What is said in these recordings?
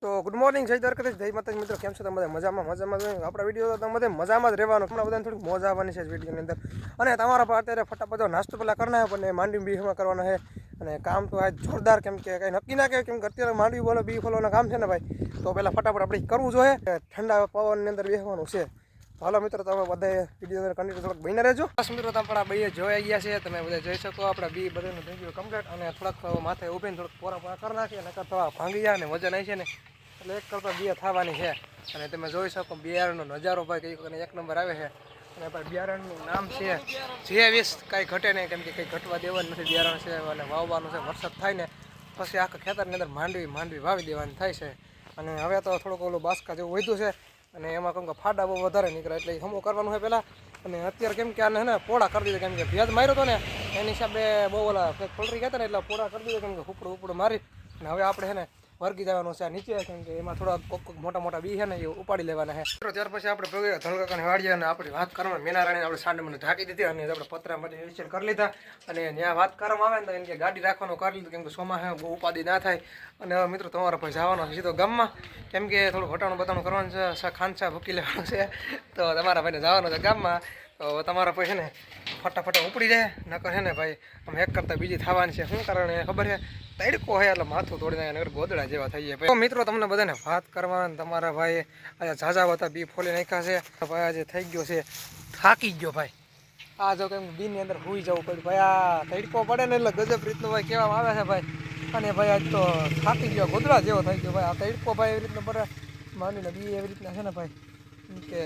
તો good morning જય દ્વારકાધીશ જય માતાજી મિત્રો કેમ છો તમે મજામાં આપણા વિડીયો તમે મજામાં જ રહેવાનું હમણાં બધાને થોડીક મોજ આવવાની છે વિડીયોની અંદર અને તમારા પર અત્યારે ફટાફટ નાસ્તો પહેલાં કરના પણ માંડવી બીફમાં કરવાના છે અને કામ તો આજ જોરદાર કેમ કે કંઈ નક્કી ના કહેવાય કેમ કે અત્યારે માંડવી બોલો બી ફોલોના કામ છે ને ભાઈ તો પહેલાં ફટાફટ આપણે કરવું જોઈએ ઠંડા પવનની અંદર બેસવાનું છે હાલો મિત્રો તમે બધા વિડીયો કન્ટિન્યુ થોડુંક બહીને રહેજો બસ મિત્રો તમે આપણા બે જોઈ ગયા છે તમે બધા જોઈ શકો આપણા બી બધાનું થઈ ગયું કમ્પ્લીટ અને થોડાક માથે ઊભીને થોડુંક પોરા કરી નાખીએ નકર તો ભાંગી જાય ને વજન આવી છે ને એટલે એક કરતાં બે થવાની છે અને તમે જોઈ શકો બિયારણનો નજારો ભાઈ કંઈક એક નંબર આવે છે અને ભાઈ બિયારણનું નામ છે જે વીસ કાંઈ ઘટે નહીં કેમ કે કંઈ ઘટવા દેવાનું નથી બિયારણ છે અને વાવવાનું છે વરસાદ થાય ને પછી આખા ખેતરની અંદર માંડવી વાવી દેવાની થાય છે અને હવે તો થોડુંક ઓલું બાસકા જેવું વધ્યું છે અને એમાં કેમ કે ફાડા બહુ વધારે નીકળે એટલે હમું કરવાનું હોય પહેલાં અને અત્યારે કેમ કે આને હે ને પોળા કરી દીધા કેમ કે ભેજ માર્યો હતો ને એની હિસાબે બહુ ઓલા પલરી ગયા હતા ને એટલે પોળા કરી દીધા કેમ કે ઉપડું મારી અને હવે આપણે છે ને વર્ગી જવાનું છે નીચે કેમ કે એમાં થોડા કોક મોટા બી છે ને એ ઉપાડી લેવાના છે ત્યાર પછી આપણે ધલકાકાને વાળીએ અને આપણી વાત કરવામાં મેનારાણી આપણે સાંડે મને ઢાંકી દીધી અને આપણે પતરા માટે નિશ્ચય કરી લીધા અને ત્યાં વાત કરવામાં આવે ને તો એમ કે ગાડી રાખવાનું કરી લીધું કેમ કે સોમાં બહુ ઉપાધિ ના થાય અને હવે મિત્રો તમારા પછી જવાનો છે સીધો ગામમાં કેમ કે થોડું બતાણું કરવાનું છે ખાંચા ભૂકી લેવાનું છે તો તમારા ભાઈને જવાનું છે ગામમાં તો તમારા પછી ને ફટાફટ ઉપડી જાય નકર છે ને ભાઈ આમ એક કરતાં બીજી થવાની છે શું કારણ એ ખબર છે તડકો હોય એટલે માથું તોડી નાખે નગર ગોદડા જેવા થઈ જાય તો મિત્રો તમને બધાને વાત કરવા તમારા ભાઈ આજે ઝાઝા હતા બી ફોલી નાખ્યા છે ભાઈ આજે થઈ ગયો છે થાકી ગયો ભાઈ આ જો કંઈક બીની અંદર હોઈ જવું પડ્યું ભાઈ આ તડકો પડે ને એટલે ગજબ રીતનું ભાઈ કહેવામાં આવે છે ભાઈ અને ભાઈ આજ તો થાકી ગયો ગોદડા જેવો થઈ ગયો ભાઈ આ તડકો ભાઈ એવી રીતના પડે માંડીને બી એવી રીતના છે ને ભાઈ કે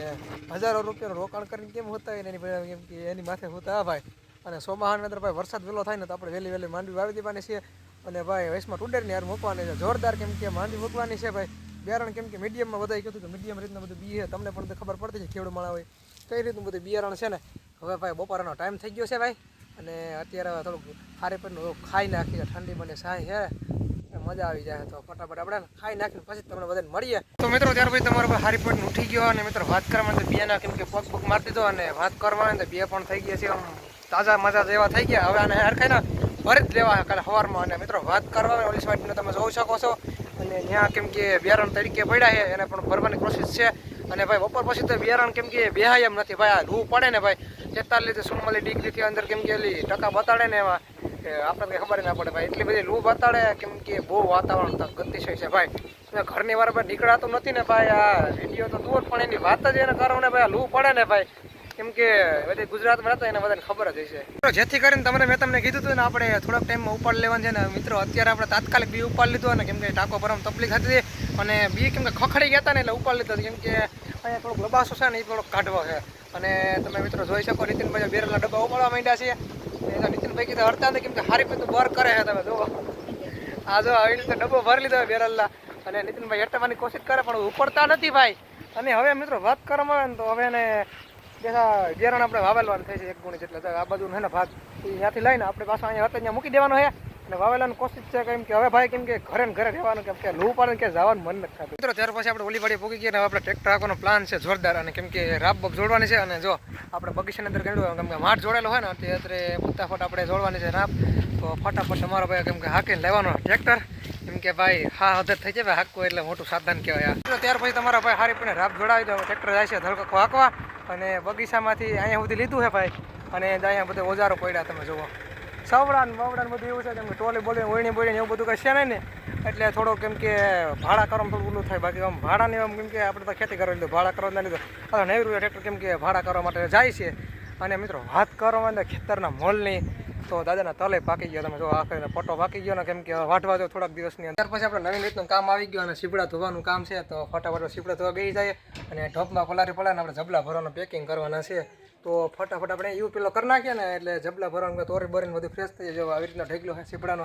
હજારો રૂપિયાનું રોકાણ કરીને કેમ હોતા હોય એની કેમ કે એની માથે હોતા ભાઈ અને સોમાહાની અંદર ભાઈ વરસાદ વહેલો થાય ને તો આપણે વહેલી માંડવી વાવી દેવાની છે અને ભાઈ વૈશમાં ટુડેરની યાર મૂકવાની છે જોરદાર કેમ કે માંડવી મૂકવાની છે ભાઈ બિયારણ કેમ કે મીડિયમમાં બધાય કીધું કે મીડિયમ રીતનું બધું બી છે તમને પણ ખબર પડતી છે ખેડૂત માણા હોય કઈ રીતનું બધું બિયારણ છે ને હવે ભાઈ બપોરનો ટાઈમ થઈ ગયો છે ભાઈ અને અત્યારે થોડુંક ખારી પણ ખાઈ નાખી ઠંડી મને સાય છે મજા આવી જાય તો ફટાફટ આપણે ખાઈ નાખીને પછી તમને બધાને મળીએ તો મિત્રો ત્યાર પછી તમારો હારી પણ ઉઠી ગયો અને મિત્રો વાત કરવામાં તો બિયાના કેમ કે પગ મારી દીધો અને વાત કરવામાં તો બે પણ થઈ ગયા છે આમ તાજા મજા જેવા થઈ ગયા હવે આને હરખાઈને ભરી જ લેવા કાલે સવારમાં અને મિત્રો વાત કરવા ઓલી સાઈડને તમે જોઈ શકો છો અને ત્યાં કેમ કે બિયારણ તરીકે પડ્યા છે એને પણ ભરવાની કોશિશ છે અને ભાઈ બપોર પછી તો બિયારણ કેમ કે બેહાય એમ નથી ભાઈ આ લૂ પડે ને ભાઈ 43 ડિગ્રીથી અંદર કેમ કે ટકા બતાડે ને એમાં આપણે કંઈ ખબર ના પડે ભાઈ એટલી બધી લૂ બતાડે કેમ કે બહુ વાતાવરણ ગતિશય છે ભાઈ ઘરની વાર ભાઈ નીકળાતું નથી ને ભાઈ આ વિડીયો તો દૂર પણ એની વાત જ એને કારણે ભાઈ લૂ પડે ને ભાઈ કેમ કે બધી ગુજરાતમાં રહેતા એને બધાને ખબર જ હશે જેથી કરીને મેં તમને કીધું હતું ને આપણે થોડાક ટાઈમમાં ઉપાડ લેવાનું છે ને મિત્રો અત્યારે આપણે તાત્કાલિક બી ઉપાડ લીધો ને કેમ કે ટાંકો ભરવામાં તકલીફ હતી અને બી કેમ કે ખખડી ગયા હતા ને એટલે ઉપાડ લીધો કેમ કે અહીંયા થોડોક લબાસો છે ને એ થોડોક કાઢવો છે અને તમે મિત્રો જોઈ શકો નીતિનભાઈ બેરલના ડબ્બા ઉપાડવા માંડ્યા છે નીતિનભાઈ કીધું હડતા હતા કેમ કે હારી પીતું બર કરે છે તમે જુઓ આ જો આવી રીતે ડબ્બો ભરી લીધો બેરલના અને નીતિનભાઈ હટાવવાની કોશિશ કરે પણ ઉપડતા નથી ભાઈ અને હવે મિત્રો વાત કરવામાં આવે ને તો હવે એને બિયારણ આપણે વાવેલવાનું થાય છે 1 ગુણી જેટલા આ બાજુ ને ભાગ ત્યાંથી લઈને આપણે પાછા અહીંયા હતા ત્યાં મૂકી દેવાનો છે અને વાવેલાની કોશિશ છે કેમ કે હવે ભાઈ કેમ કે ઘરે ને ઘરે રહેવાનું કેમ કે લૂ પડે કે જવાનું મન નથી થતું મિત્રો ત્યાર પછી આપણે ઓલીવાડી પૂકી ગયા હવે આપણે ટ્રેક્ટર રાખવાનો પ્લાન છે જોરદાર અને કેમ કે રાબ જોડવાની છે અને જો આપણે બગીચાની અંદર ગણ્યું કેમ કે માઠ જોડેલો હોય ને અત્યારે ફટાફટ આપણે જોડવાની છે રાબ તો ફટાફટ તમારો ભાઈ કેમ કે હાકીને લેવાનો ટ્રેક્ટર કેમ કે ભાઈ હા હદત થઈ જાય હાકવું એટલે મોટું સાધન કહેવાય ત્યાર પછી તમારા ભાઈ હારી પણ રાબ જોડાવી દો ટ્રેક્ટર જાય છે ધલકો હાંકવા અને બગીચામાંથી અહીંયા સુધી લીધું છે ભાઈ અને અહીંયા બધા ઓજારો પડ્યા તમે જુઓ સવડાન બધું એવું છે કેમ કે ટોલી બોલી ઓળણી એવું બધું કંઈ છે નહીં ને એટલે થોડું કેમ કે ભાડા કરવામાં થોડું ઓલું થાય બાકી આમ ભાડાની આમ કેમ કે આપણે તો ખેતી કરવા લીધું ભાડા કરવા ના લીધું હવે 90 રૂપિયા ટ્રેક્ટર કેમ કે ભાડા કરવા માટે જાય છે અને મિત્રો વાત કરવામાં ખેતરના મોલની તો દાદાના તલે પાકી ગયો તમે જો આખરે પટ્ટો પાકી ગયો ને કેમ કે વાટવા જો થોડાક દિવસની અંદર પછી આપણે નવીન રીતનું કામ આવી ગયું અને સીપડા ધોવાનું કામ છે તો ફટાફટ સીપડા ધોવા બેસી જાય અને ઢોપમાં પલારી પડે ને આપણે જબલા ભરવાનું પેકિંગ કરવાના છે તો ફટાફટ આપણે એવું પેલો કરી નાખીએ ને એટલે જબલા ભરવાનું તોરી બરીને બધું ફ્રેશ થઈ જાય આવી રીતના ઢેકલો છે સીપડાનો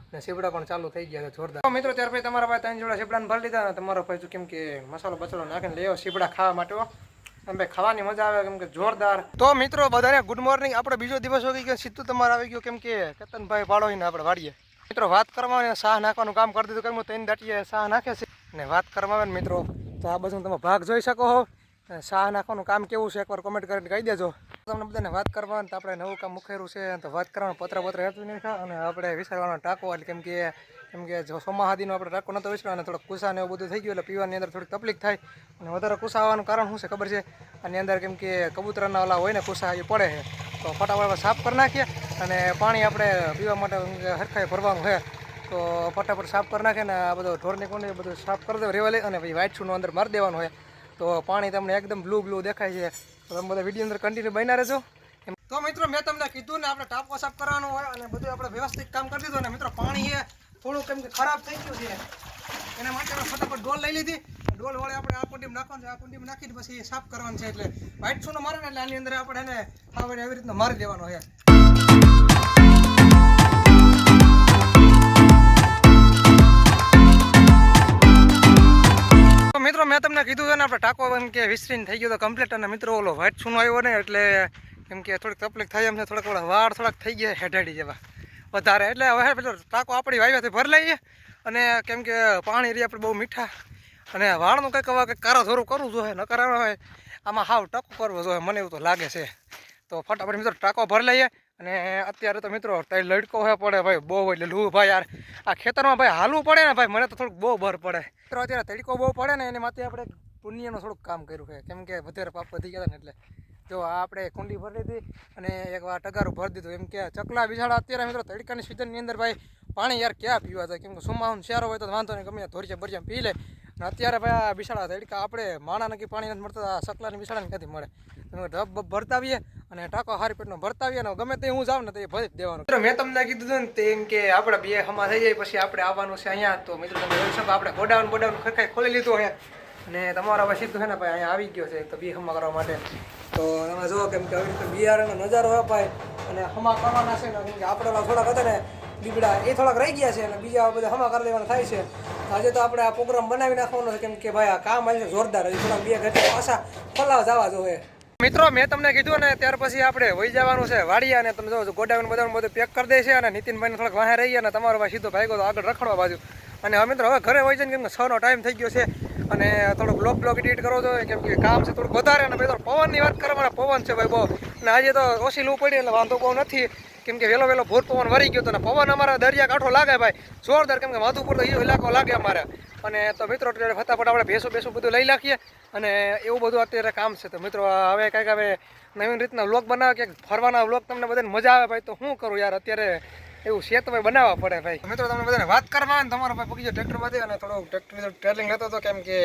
અને સીપડા પણ ચાલુ થઈ ગયા છે જોરદાર મિત્રો ત્યાર પછી તમારા પાસે 3 જોડા સીપડાને ભરી લીધા ને તમારો પછી કેમ કે મસાલો બસાલો નાખીને લેવો સીપડા ખાવા માટે ભાઈ ખાવાની મજા આવે કેમ કે જોરદાર તો મિત્રો બધાને ગુડ મોર્નિંગ આપણે બીજો દિવસ હોઈ ગયો સીધું તમારે આવી ગયો કેમ કે કેતનભાઈ ભાળોઈને આપણે વાડીએ મિત્રો વાત કરવામાં શાહ નાખવાનું કામ કરી દીધું કેમ 3 દાટીએ શાહ નાખે છે અને વાત કરવામાં આવે ને મિત્રો તો આ બાજુ તમે ભાગ જોઈ શકો છો શાહ નાખવાનું કામ કેવું છે એકવાર કોમેન્ટ કરીને કહી દેજો તમને બધાને વાત કરવાનું તો આપણે નવું કામ મુખેરું છે તો વાત કરવાનું પત્ર હેતું નહીં થાય અને આપણે વિચારવાનો ટાંકો એટલે કેમ કે કેમ કે જો સોમાહાદીનો આપણે ટાંકો નહોતો વિસર્યો અને થોડોક કુસા ને એવું બધું થઈ ગયું એટલે પીવાની અંદર થોડીક તકલીફ થાય અને વધારે કુસા આવવાનું કારણ શું છે ખબર છે આની અંદર કેમ કે કબૂતરના ઓલા હોય ને કુસા એ પડે છે તો ફટાફટ સાફ કરી નાખીએ અને પાણી આપણે પીવા માટે હરખાઈ ભરવાનું છે તો ફટાફટ સાફ કરી નાખે ને આ બધો ઢોરની કોંડી બધું સાફ કરી દે રેવા લઈ અને પછી વ્હાઈટ શૂનું અંદર મારી દેવાનું હોય તો પાણી તમને એકદમ બ્લુ દેખાય છે તો તમે બધા વિડીયો અંદર કન્ટિન્યુ બન્યા રહેજો. તો મિત્રો મેં તમને કીધું ને આપણે ટાંકો સાફ કરવાનું હોય અને બધું આપણે વ્યવસ્થિત કામ કરી દીધું ને મિત્રો પાણી એ થોડું કેમ કે ખરાબ થઈ ગયું છે એના માટે આપણે ફટાફટ ડોલ લઈ લીધી. ડોલ વડે આપણે આ કુંડીમાં નાખવાનું છે, આ કુંડીમાં નાખીને પછી સાફ કરવાનું છે એટલે વ્હાઈટ શૂનો મારે ને એટલે આની અંદર આપણે એને આવે એવી રીતના મારી દેવાનો છે. મિત્રો મેં તમને કીધું છે ને આપણે ટાંકો એમ કે વિસરીને થઈ ગયો તો કમ્પ્લીટ અને મિત્રો ઓલો વ્હાઈટ શૂનો આવ્યો ને એટલે કેમ કે થોડીક તકલીફ થાય એમ છે, થોડાક વાળ થોડાક થઈ ગયા હેઠાડી જેવા વધારે એટલે હવે પેલો ટાંકો આપણી વાવ્યાથી ભરી લઈએ અને કેમ કે પાણી રહી આપણે બહુ મીઠા અને વાળનું કંઈક હવે કંઈક કારા ધોરું કરવું જોઈએ ન કરાવવા હોય આમાં હાવ ટકો કરવો જોઈએ મને એવું તો લાગે છે. તો ફટાફટ મિત્રો ટાંકો ભરી લઈએ અને અત્યારે તો મિત્રો લડકો હોય પડે ભાઈ બહુ એટલે લૂ ભાઈ યાર આ ખેતરમાં ભાઈ હાલવું પડે ને ભાઈ મને તો થોડુંક બહુ ભર પડે મિત્રો અત્યારે તડકો બહુ પડે ને એની માટે આપણે પુણ્યનું થોડુંક કામ કર્યું છે કેમ કે વધારે પાપ વધી ગયા ને એટલે જો આપણે કુંડી ભરી દીધી અને એક વાર ટગારું ભરી દીધું એમ કે ચકલા બિસાડા અત્યારે મિત્રો તડકાની સિઝનની અંદર ભાઈ પાણી યાર ક્યાં પીવા થાય કેમ કે સુમાવાનું શિયાળો હોય તો વાંધો નહીં ગમે ધોરિયા ભરિયા પી લે અને અત્યારે ભાઈ આ બિસાડા તડકા આપણે માણા નક્કી પાણી નથી મળતા ચકલાની બિસાડાને ક્યાંથી મળે તમે ઢબ ભરતા આવીએ અને ટાંકો હારી પેટનો ભરતા આવીએ ને ગમે તે હું જાઉં ને તો એ ભરી જ દેવાનું. મિત્રો મેં તમને કીધું ને તેમ કે આપણે બે હમા થઈ જાય પછી આપણે આવવાનું છે અહીંયા તો મિત્રો તમે જોઈ શકો આપણે ગોડાઉન ખરખાઈ ખોલી લીધું અહીંયા અને તમારા હવે સીધું છે ને ભાઈ અહીંયા આવી ગયો છે તો બી હમા કરવા માટે તો તમે જુઓ કેમ કે આવી રીતે બિયારણનો નજારો અપાય અને હમા કરવાના છે ને કેમ કે આપણે થોડાક હતા ને બીબડા એ થોડાક રહી ગયા છે અને બીજા બધા હમા કરી દેવાના થાય છે. આજે તો આપણે આ પ્રોગ્રામ બનાવી નાખવાનો છે કેમ કે ભાઈ આ કામ આવી છે જોરદાર હજી થોડાક બે ઘંટા પાછા ખોલાવા જવા જોઈએ. મિત્રો મેં તમને કીધું ને ત્યાર પછી આપણે વહી જવાનું છે વાડિયા અને તમે જો ગોડાઉન બધું પેક કરી દે છે અને નીતિનભાઈને થોડાક વાહે રહી અને તમારો ભાઈ સીધો ભાગ્યો તો આગળ રખડવા બાજુ અને હવે મિત્રો હવે ઘરે વહી જાય કેમ કે 6નો ટાઈમ થઈ ગયો છે અને થોડુંક બ્લોગ એડિટ કરવો જોઈએ કેમ કે કામ છે થોડુંક વધારે અને ભાઈ પવનની વાત કરવાના પવન છે ભાઈ બહુ અને આજે તો ઓછી લૂ પડી એટલે વાંધો બહુ નથી કેમ કે વહેલો ભોર પવન વરી ગયો હતો ને પવન અમારા દરિયા કાંઠો લાગે ભાઈ જોરદાર કેમ કે માધુપુર તો એ ઇલાકો લાગે અમારે અને તો મિત્રો ફટાફટ આપણે ભેંસું બધું લઈ નાખીએ અને એવું બધું અત્યારે કામ છે. તો મિત્રો હવે કંઈક હવે નવીન રીતના વ્લોગ બનાવે કે ફરવાના વ્લોગ તમને બધાને મજા આવે ભાઈ તો શું કરું યાર અત્યારે એવું છે તો ભાઈ બનાવવા પડે ભાઈ. મિત્રો તમને બધાને વાત કરવા ને તમારો ભાઈ પગી જાય ટ્રેક્ટરમાંથી અને થોડું ટ્રેક્ટર ટ્રેલિંગ લેતો હતો કેમ કે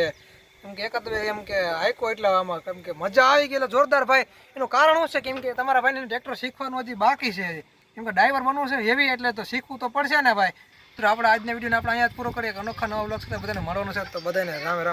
એકાદ એમ કે હાઈકો એટલે આમાં કેમ કે મજા આવી ગઈ એટલે જોરદાર ભાઈ. એનું કારણ શું છે કેમ કે તમારા ભાઈને ટ્રેક્ટર શીખવાનું હજી બાકી છે કેમ કે ડ્રાઈવર બનવું છે હેવી એટલે તો શીખવું તો પડશે ને ભાઈ. તો આપણે આજના વિડીયોને આપણે અહીંયા જ પૂરો કરીએ. અનોખા નવા વ્લોગ સાથે બધાને મળવાનું છે તો બધાને રામ રામ.